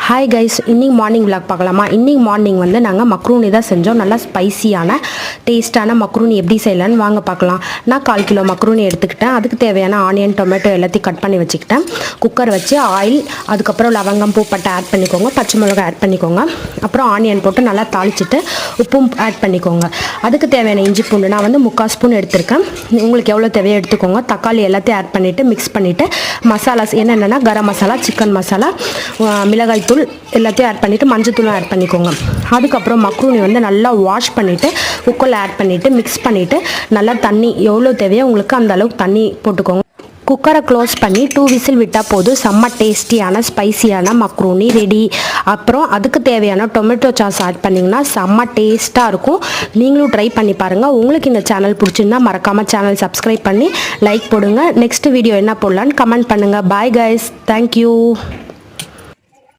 Hi guys, இன்னைக்கு morning vlog பார்க்கலாமா? இன்னைக்கு மார்னிங் வந்து நாங்கள் மக்ரூனி தான் செஞ்சோம். நல்லா ஸ்பைசியான டேஸ்ட்டான மக்ரூனி எப்படி செய்யலான்னு வாங்க பார்க்கலாம். நான் 1/4 கிலோ மக்ரூனி எடுத்துக்கிட்டேன். அதுக்கு தேவையான ஆனியன், டொமேட்டோ எல்லாத்தையும் கட் பண்ணி வச்சுக்கிட்டேன். குக்கர் வச்சு ஆயில், அதுக்கப்புறம் லவங்கம், பூப்பட்டை ஆட் பண்ணிக்கோங்க, பச்சை மிளகாய் ஆட் பண்ணிக்கோங்க, அப்புறம் ஆனியன் போட்டு நல்லா தாளிச்சிட்டு உப்பும் ஆட் பண்ணிக்கோங்க. அதுக்கு தேவையான இஞ்சி பூண்டு நான் வந்து 3/4 ஸ்பூன் எடுத்திருக்கேன். உங்களுக்கு எவ்வளோ தேவையோ எடுத்துக்கோங்க. தக்காளி எல்லாத்தையும் ஆட் பண்ணிவிட்டு மிக்ஸ் பண்ணிவிட்டு மசாலாஸ் என்னென்னா கரம் மசாலா, சிக்கன் மசாலா, மிளகாய் தூள் எல்லாத்தையும் ஆட் பண்ணிவிட்டு மஞ்சத்தூளும் ஆட் பண்ணிக்கோங்க. அதுக்கப்புறம் மக்ரூனி வந்து நல்லா வாஷ் பண்ணிவிட்டு குக்கரில் ஆட் பண்ணிவிட்டு மிக்ஸ் பண்ணிவிட்டு நல்லா தண்ணி எவ்வளோ தேவையோ உங்களுக்கு அந்த அளவுக்கு தண்ணி போட்டுக்கோங்க. குக்கரை க்ளோஸ் பண்ணி 2 விசில் விட்டால் போதும். செம்ம டேஸ்டியான ஸ்பைசியான மக்ரூனி ரெடி. அப்புறம் அதுக்கு தேவையான டொமேட்டோ சாஸ் ஆட் பண்ணிங்கன்னா செம்ம டேஸ்ட்டாக இருக்கும். நீங்களும் ட்ரை பண்ணி பாருங்கள். உங்களுக்கு இந்த சேனல் பிடிச்சிருந்தா மறக்காமல் சேனல் சப்ஸ்கிரைப் பண்ணி லைக் போடுங்க. நெக்ஸ்ட் வீடியோ என்ன போடலான்னு கமெண்ட் பண்ணுங்கள். Bye guys, thank you.